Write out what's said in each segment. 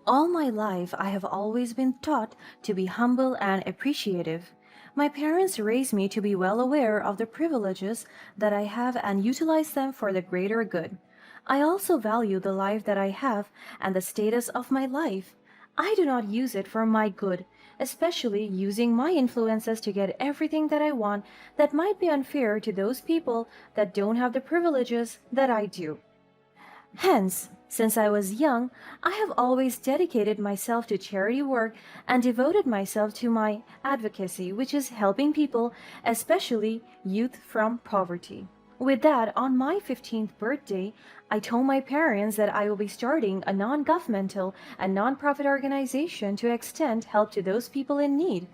All my life, I have always been taught to be humble and appreciative. My parents raised me to be well aware of the privileges that I have and utilize them for the greater good. I also value the life that I have and the status of my life. I do not use it for my good, especially using my influences to get everything that I want that might be unfair to those people that don't have the privileges that I do. Hence, since I was young, I have always dedicated myself to charity work and devoted myself to my advocacy, which is helping people, especially youth from poverty. With that, on my 15th birthday, I told my parents that I will be starting a non governmental and non-profit organization to extend help to those people in need.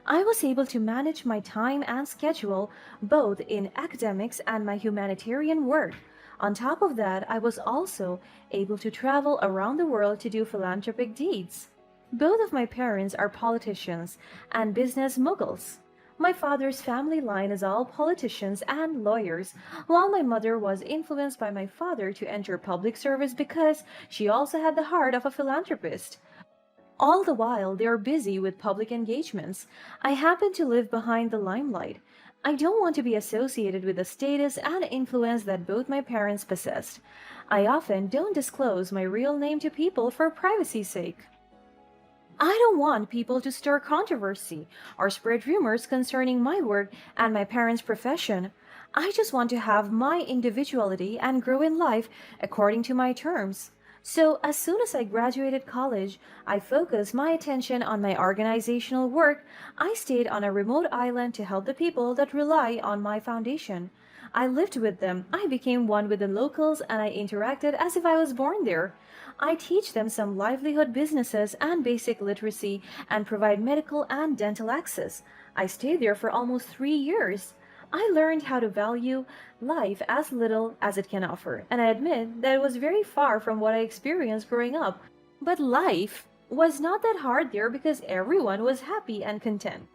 I was able to manage my time and schedule both in academics and my humanitarian work. On top of that, I was also able to travel around the world to do philanthropic deeds. Both of my parents are politicians and business moguls. My father's family line is all politicians and lawyers, while my mother was influenced by my father to enter public service because she also had the heart of a philanthropist. All the while, they are busy with public engagements. I happen to live behind the limelight. I don't want to be associated with the status and influence that both my parents possessed. I often don't disclose my real name to people for privacy's sake. I don't want people to stir controversy or spread rumors concerning my work and my parents' profession. I just want to have my individuality and grow in life according to my terms. So, as soon as I graduated college, I focused my attention on my organizational work. I stayed on a remote island to help the people that rely on my foundation. I lived with them, I became one with the locals, and I interacted as if I was born there. I teach them some livelihood businesses and basic literacy and provide medical and dental access. I stayed there for almost 3 years. I learned how to value life as little as it can offer, and I admit that it was very far from what I experienced growing up. But life was not that hard there because everyone was happy and content.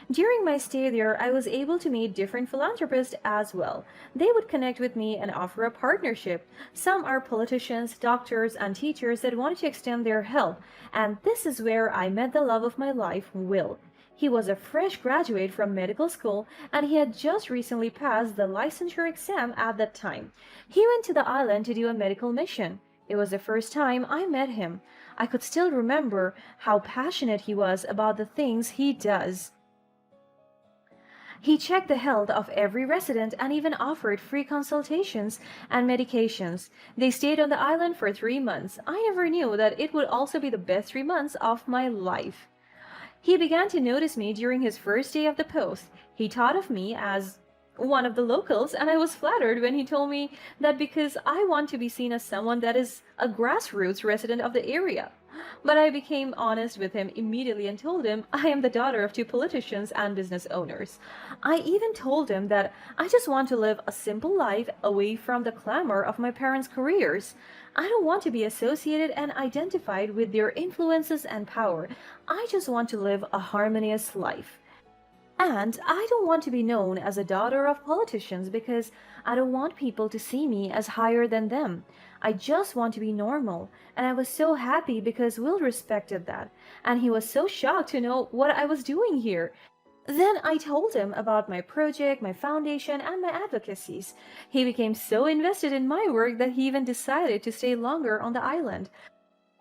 During my stay there, I was able to meet different philanthropists as well. They would connect with me and offer a partnership. Some are politicians, doctors, and teachers that wanted to extend their help, and this is where I met the love of my life, Will. He was a fresh graduate from medical school and he had just recently passed the licensure exam at that time. He went to the island to do a medical mission. It was the first time I met him. I could still remember how passionate he was about the things he does. He checked the health of every resident and even offered free consultations and medications. They stayed on the island for 3 months. I never knew that it would also be the best 3 months of my life. He began to notice me during his first day of the post. He thought of me as one of the locals, and I was flattered when he told me that because I want to be seen as someone that is a grassroots resident of the area. But I became honest with him immediately and told him I am the daughter of two politicians and business owners. I even told him that I just want to live a simple life away from the clamor of my parents' careers. I don't want to be associated and identified with their influences and power. I just want to live a harmonious life. And I don't want to be known as a daughter of politicians because I don't want people to see me as higher than them. I just want to be normal. And I was so happy because Will respected that. And he was so shocked to know what I was doing here. Then I told him about my project, my foundation, and my advocacies. He became so invested in my work that he even decided to stay longer on the island.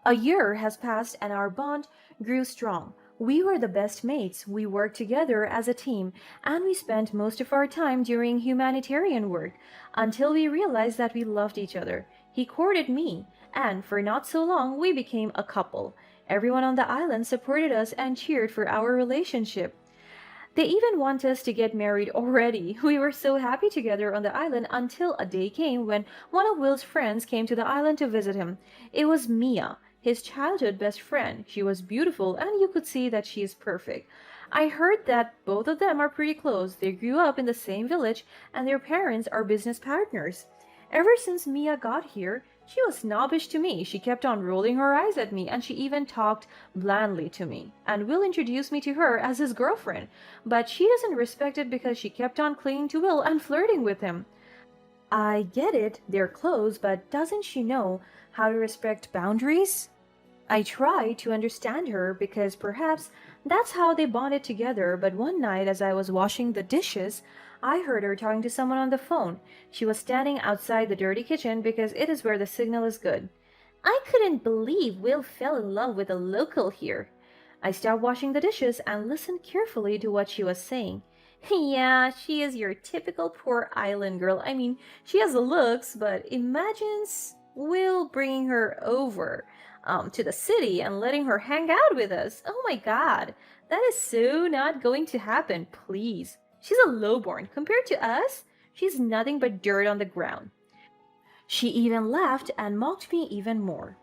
A year has passed and our bond grew strong. We were the best mates, we worked together as a team, and we spent most of our time doing humanitarian work until we realized that we loved each other. He courted me, and for not so long we became a couple. Everyone on the island supported us and cheered for our relationship. They even want us to get married already. We were so happy together on the island until a day came when one of Will's friends came to the island to visit him. It was Mia, his childhood best friend. She was beautiful and you could see that she is perfect. I heard that both of them are pretty close. They grew up in the same village and their parents are business partners. Ever since Mia got here, she was snobbish to me. She kept on rolling her eyes at me and she even talked blandly to me. And Will introduced me to her as his girlfriend, but she doesn't respect it because she kept on clinging to Will and flirting with him. I get it, they're close, but doesn't she know how to respect boundaries? I tried to understand her because perhaps that's how they bonded together, but one night as I was washing the dishes, I heard her talking to someone on the phone. She was standing outside the dirty kitchen because it is where the signal is good. I couldn't believe Will fell in love with a local here. I stopped washing the dishes and listened carefully to what she was saying. Yeah, she is your typical poor island girl. I mean, she has the looks, but imagines Will bringing her over to the city and letting her hang out with us. Oh my god, that is so not going to happen, please. She's a lowborn. Compared to us, she's nothing but dirt on the ground. She even laughed and mocked me even more.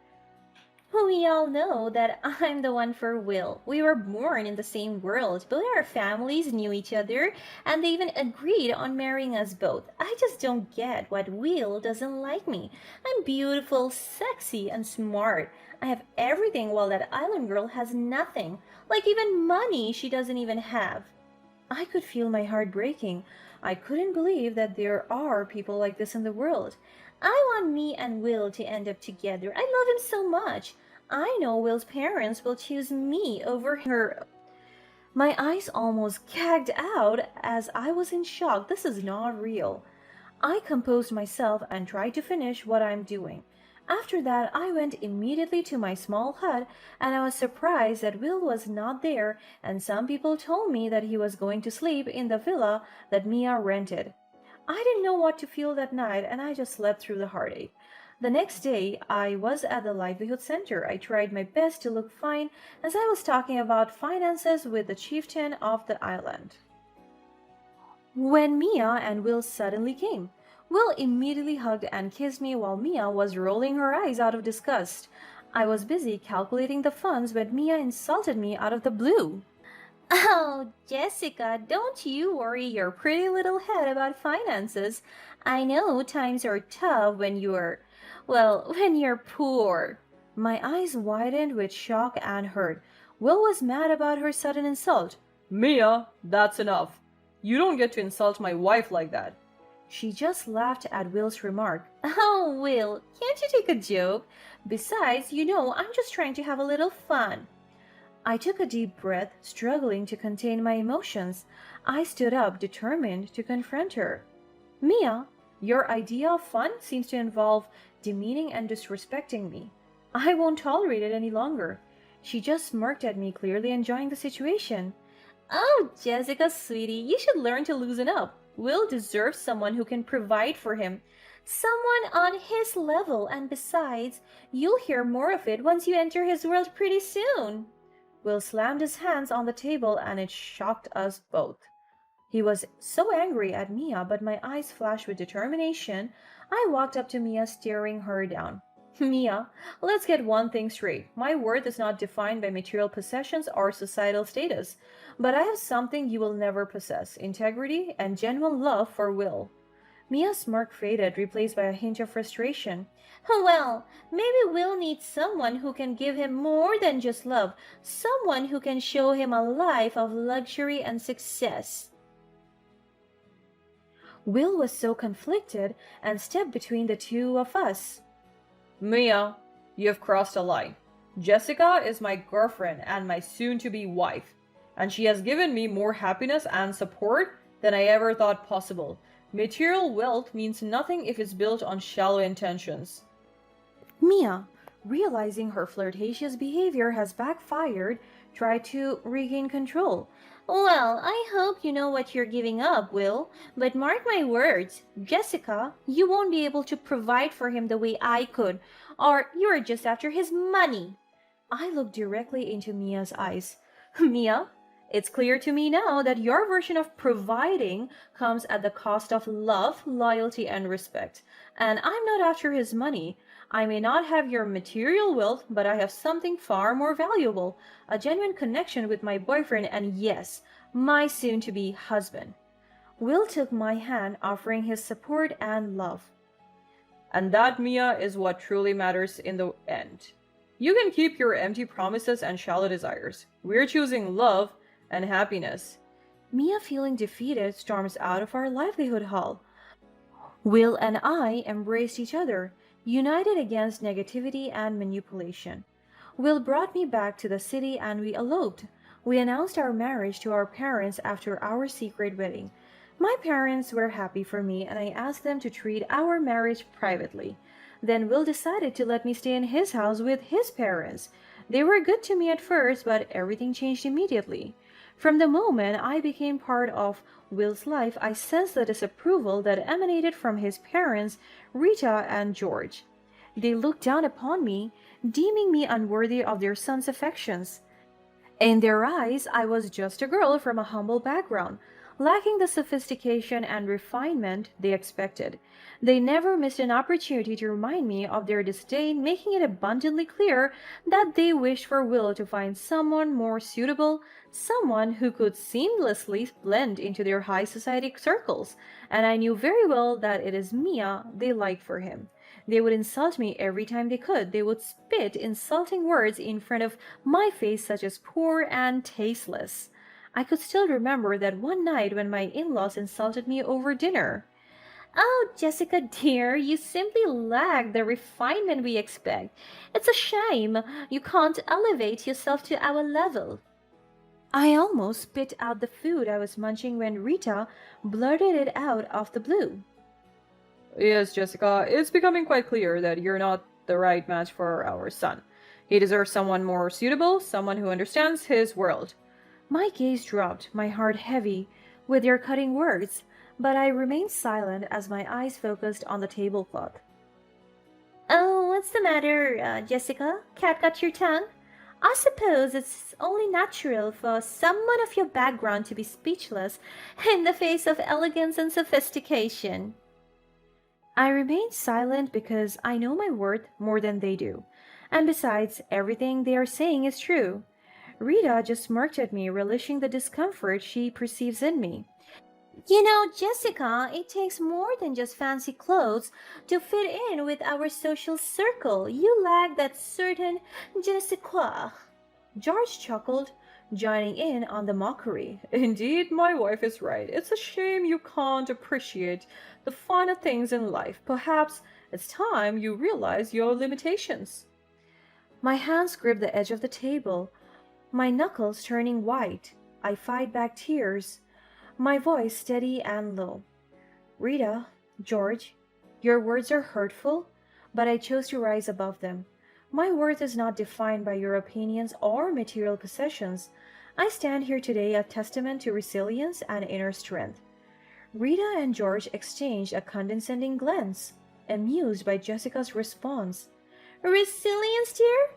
We all know that I'm the one for Will. We were born in the same world, but our families knew each other and they even agreed on marrying us both. I just don't get what Will doesn't like me. I'm beautiful, sexy, and smart. I have everything while that island girl has nothing. Like even money she doesn't even have. I could feel my heart breaking. I couldn't believe that there are people like this in the world. I want me and Will to end up together. I love him so much. I know Will's parents will choose me over her. My eyes almost gagged out as I was in shock. This is not real. I composed myself and tried to finish what I'm doing. After that, I went immediately to my small hut and I was surprised that Will was not there, and some people told me that he was going to sleep in the villa that Mia rented. I didn't know what to feel that night and I just slept through the heartache. The next day, I was at the livelihood center. I tried my best to look fine as I was talking about finances with the chieftain of the island. When Mia and Will suddenly came, Will immediately hugged and kissed me while Mia was rolling her eyes out of disgust. I was busy calculating the funds when Mia insulted me out of the blue. Oh, Jessica, don't you worry your pretty little head about finances. I know times are tough when you're poor. My eyes widened with shock and hurt. Will was mad about her sudden insult. Mia, that's enough. You don't get to insult my wife like that. She just laughed at Will's remark. Oh, Will, can't you take a joke? Besides, I'm just trying to have a little fun. I took a deep breath, struggling to contain my emotions. I stood up, determined to confront her. Mia, your idea of fun seems to involve demeaning and disrespecting me. I won't tolerate it any longer. She just smirked at me, clearly enjoying the situation. Oh, Jessica, sweetie, you should learn to loosen up. Will deserves someone who can provide for him. Someone on his level, and besides, you'll hear more of it once you enter his world pretty soon. Will slammed his hands on the table and it shocked us both. He was so angry at Mia, but my eyes flashed with determination. I walked up to Mia, staring her down. Mia, let's get one thing straight. My worth is not defined by material possessions or societal status, but I have something you will never possess: integrity and genuine love for Will. Mia's smirk faded, replaced by a hint of frustration. Well, maybe Will needs someone who can give him more than just love, someone who can show him a life of luxury and success. Will was so conflicted and stepped between the two of us. Mia, you have crossed a line. Jessica is my girlfriend and my soon-to-be wife, and she has given me more happiness and support than I ever thought possible. Material wealth means nothing if it's built on shallow intentions. Mia, realizing her flirtatious behavior has backfired, tried to regain control. Well, I hope you know what you're giving up, Will, but mark my words, Jessica, you won't be able to provide for him the way I could, or you're just after his money. I looked directly into Mia's eyes. Mia, it's clear to me now that your version of providing comes at the cost of love, loyalty, and respect. And I'm not after his money. I may not have your material wealth, but I have something far more valuable, a genuine connection with my boyfriend and, yes, my soon-to-be husband. Will took my hand, offering his support and love. And that, Mia, is what truly matters in the end. You can keep your empty promises and shallow desires. We're choosing love and happiness. Mia, feeling defeated, storms out of our livelihood hall. Will and I embraced each other, united against negativity and manipulation. Will brought me back to the city and we eloped. We announced our marriage to our parents after our secret wedding. My parents were happy for me and I asked them to treat our marriage privately. Then Will decided to let me stay in his house with his parents. They were good to me at first, but everything changed immediately. From the moment I became part of Will's life, I sensed the disapproval that emanated from his parents, Rita and George. They looked down upon me, deeming me unworthy of their son's affections. In their eyes, I was just a girl from a humble background, lacking the sophistication and refinement they expected. They never missed an opportunity to remind me of their disdain, making it abundantly clear that they wished for Will to find someone more suitable, someone who could seamlessly blend into their high society circles, and I knew very well that it is Mia they liked for him. They would insult me every time they could. They would spit insulting words in front of my face, such as poor and tasteless. I could still remember that one night when my in laws insulted me over dinner. Oh, Jessica dear, you simply lack the refinement we expect. It's a shame you can't elevate yourself to our level. I almost spit out the food I was munching when Rita blurted it out of the blue. Yes, Jessica, it's becoming quite clear that you're not the right match for our son. He deserves someone more suitable, someone who understands his world. My gaze dropped, my heart heavy with their cutting words, but I remained silent as my eyes focused on the tablecloth. Oh, what's the matter, Jessica? Cat got your tongue? I suppose it's only natural for someone of your background to be speechless in the face of elegance and sophistication. I remained silent because I know my worth more than they do. And besides, everything they are saying is true. Rita just smirked at me, relishing the discomfort she perceives in me. You know, Jessica, it takes more than just fancy clothes to fit in with our social circle. You lack that certain je ne sais quoi. George chuckled, joining in on the mockery. Indeed, my wife is right. It's a shame you can't appreciate the finer things in life. Perhaps it's time you realize your limitations. My hands grip the edge of the table, my knuckles turning white. I fight back tears, my voice steady and low. Rita, George, your words are hurtful, but I chose to rise above them. My worth is not defined by your opinions or material possessions. I stand here today a testament to resilience and inner strength. Rita and George exchanged a condescending glance, amused by Jessica's response. Resilience, dear?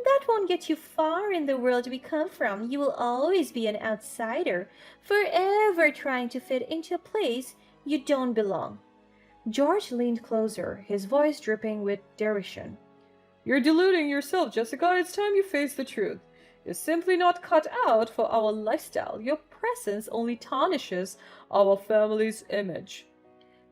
That won't get you far in the world we come from. You will always be an outsider, forever trying to fit into a place you don't belong. George leaned closer, his voice dripping with derision. You're deluding yourself, Jessica. It's time you face the truth. You're simply not cut out for our lifestyle. Your presence only tarnishes our family's image.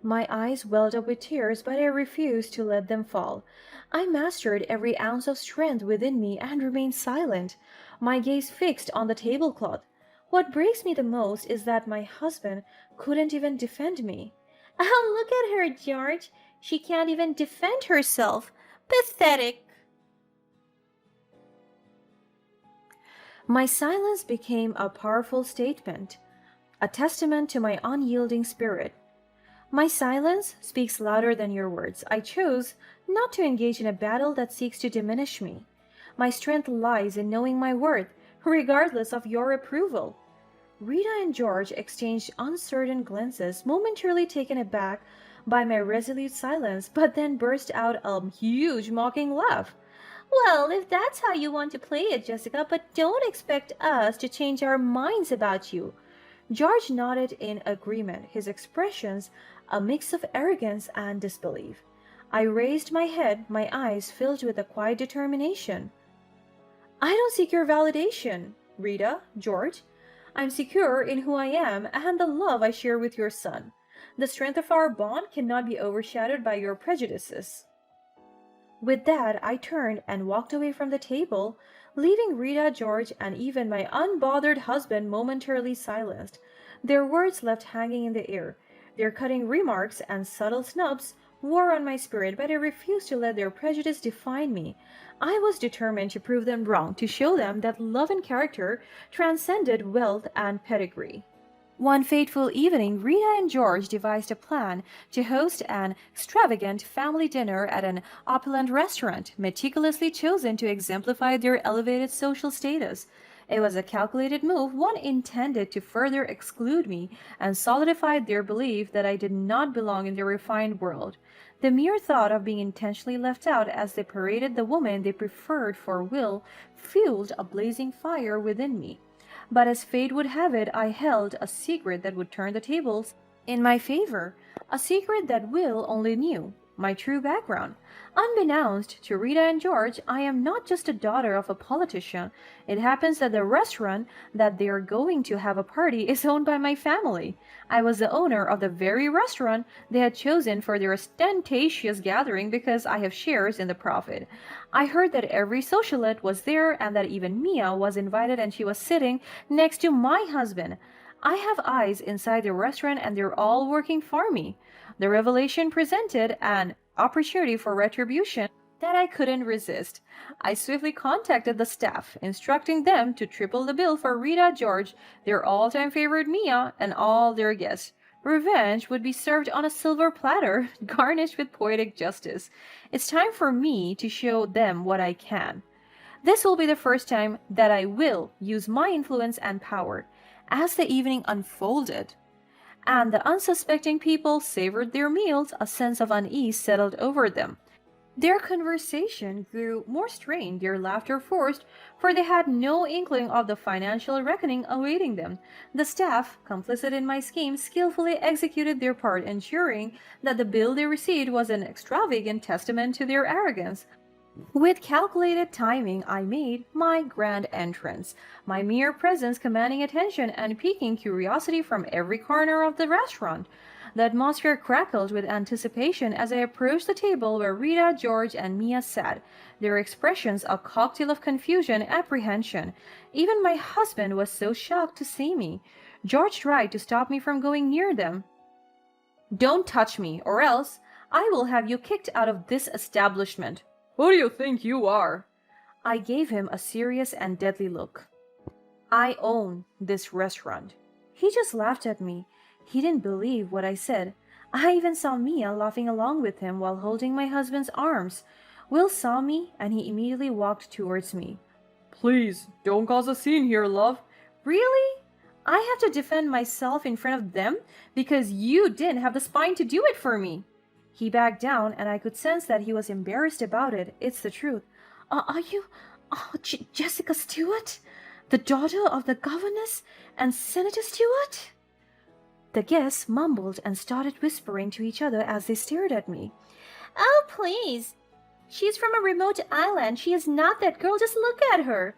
My eyes welled up with tears, but I refused to let them fall. I mastered every ounce of strength within me and remained silent, my gaze fixed on the tablecloth. What breaks me the most is that my husband couldn't even defend me. Oh, look at her, George. She can't even defend herself. Pathetic. My silence became a powerful statement, a testament to my unyielding spirit. My silence speaks louder than your words. I chose not to engage in a battle that seeks to diminish me. My strength lies in knowing my worth, regardless of your approval. Rita and George exchanged uncertain glances, momentarily taken aback by my resolute silence, but then burst out a huge mocking laugh. Well, if that's how you want to play it, Jessica, but don't expect us to change our minds about you. George nodded in agreement, his expressions a mix of arrogance and disbelief. I raised my head, my eyes filled with a quiet determination. I don't seek your validation, Rita, George. I'm secure in who I am and the love I share with your son. The strength of our bond cannot be overshadowed by your prejudices. With that, I turned and walked away from the table, leaving Rita, George, and even my unbothered husband momentarily silenced, their words left hanging in the air. Their cutting remarks and subtle snubs wore on my spirit, but I refused to let their prejudice define me. I was determined to prove them wrong, to show them that love and character transcended wealth and pedigree. One fateful evening, Rita and George devised a plan to host an extravagant family dinner at an opulent restaurant, meticulously chosen to exemplify their elevated social status. It was a calculated move, one intended to further exclude me and solidify their belief that I did not belong in their refined world. The mere thought of being intentionally left out as they paraded the woman they preferred for Will fueled a blazing fire within me. But as fate would have it, I held a secret that would turn the tables in my favor, a secret that Will only knew, my true background. Unbeknownst to Rita and George, I am not just a daughter of a politician. It happens that the restaurant that they are going to have a party is owned by my family. I was the owner of the very restaurant they had chosen for their ostentatious gathering because I have shares in the profit. I heard that every socialite was there and that even Mia was invited and she was sitting next to my husband. I have eyes inside the restaurant and they're all working for me. The revelation presented an opportunity for retribution that I couldn't resist. I swiftly contacted the staff, instructing them to triple the bill for Rita, George, their all-time favorite Mia, and all their guests. Revenge would be served on a silver platter, garnished with poetic justice. It's time for me to show them what I can. This will be the first time that I will use my influence and power. As the evening unfolded, and the unsuspecting people savored their meals, a sense of unease settled over them. Their conversation grew more strained, their laughter forced, for they had no inkling of the financial reckoning awaiting them. The staff, complicit in my scheme, skillfully executed their part, ensuring that the bill they received was an extravagant testament to their arrogance. With calculated timing, I made my grand entrance, my mere presence commanding attention and piquing curiosity from every corner of the restaurant. The atmosphere crackled with anticipation as I approached the table where Rita, George, and Mia sat, their expressions a cocktail of confusion and apprehension. Even my husband was so shocked to see me. George tried to stop me from going near them. "Don't touch me, or else I will have you kicked out of this establishment." Who do you think you are? I gave him a serious and deadly look. "I own this restaurant." He just laughed at me. He didn't believe what I said. I even saw Mia laughing along with him while holding my husband's arms. Will saw me and he immediately walked towards me. Please, don't cause a scene here, love. Really? I have to defend myself in front of them because you didn't have the spine to do it for me. He backed down, and I could sense that he was embarrassed about it. It's the truth. Are you Jessica Stewart? The daughter of the governess and Senator Stewart? The guests mumbled and started whispering to each other as they stared at me. "Oh, please. She's from a remote island. She is not that girl. Just look at her."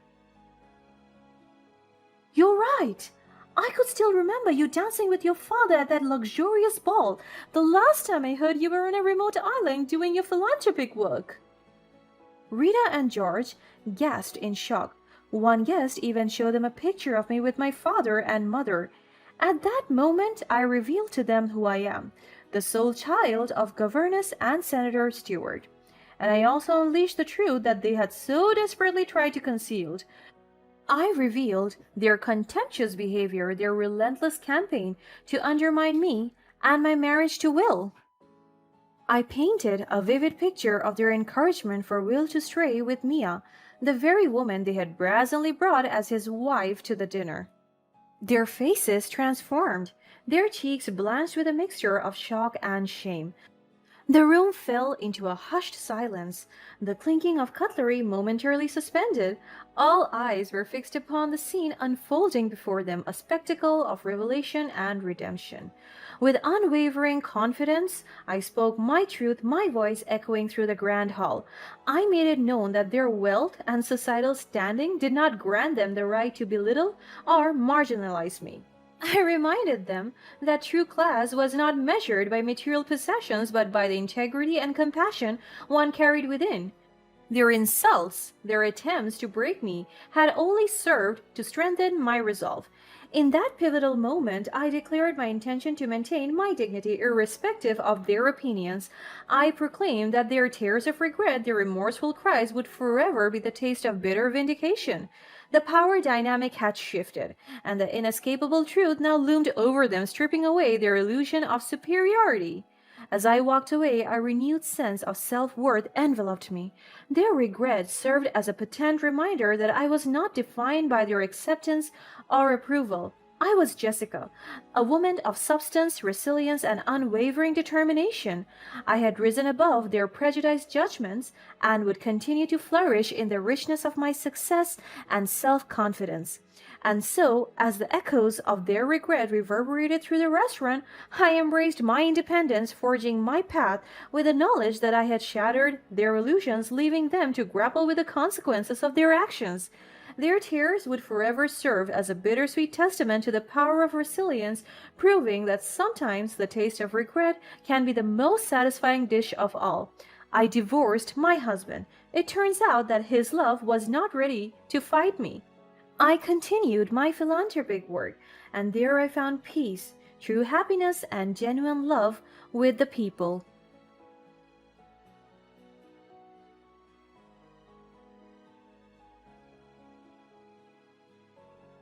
"You're right. I could still remember you dancing with your father at that luxurious ball. The last time I heard you were on a remote island doing your philanthropic work." Rita and George gasped in shock. One guest even showed them a picture of me with my father and mother. At that moment, I revealed to them who I am, the sole child of Governess and Senator Stewart. And I also unleashed the truth that they had so desperately tried to conceal. I revealed their contemptuous behavior, their relentless campaign to undermine me and my marriage to Will. I painted a vivid picture of their encouragement for Will to stray with Mia, the very woman they had brazenly brought as his wife to the dinner. Their faces transformed, their cheeks blanched with a mixture of shock and shame. The room fell into a hushed silence, the clinking of cutlery momentarily suspended. All eyes were fixed upon the scene unfolding before them, a spectacle of revelation and redemption. With unwavering confidence, I spoke my truth, my voice echoing through the grand hall. I made it known that their wealth and societal standing did not grant them the right to belittle or marginalize me. I reminded them that true class was not measured by material possessions but by the integrity and compassion one carried within. Their insults, their attempts to break me, had only served to strengthen my resolve. In that pivotal moment, I declared my intention to maintain my dignity irrespective of their opinions. I proclaimed that their tears of regret, their remorseful cries, would forever be the taste of bitter vindication. The power dynamic had shifted, and the inescapable truth now loomed over them, stripping away their illusion of superiority. As I walked away, a renewed sense of self worth enveloped me. Their regret served as a potent reminder that I was not defined by their acceptance or approval. I was Jessica, a woman of substance, resilience, and unwavering determination. I had risen above their prejudiced judgments and would continue to flourish in the richness of my success and self confidence. And so, as the echoes of their regret reverberated through the restaurant, I embraced my independence, forging my path with the knowledge that I had shattered their illusions, leaving them to grapple with the consequences of their actions. Their tears would forever serve as a bittersweet testament to the power of resilience, proving that sometimes the taste of regret can be the most satisfying dish of all. I divorced my husband. It turns out that his love was not ready to fight me. I continued my philanthropic work, and there I found peace, true happiness, and genuine love with the people.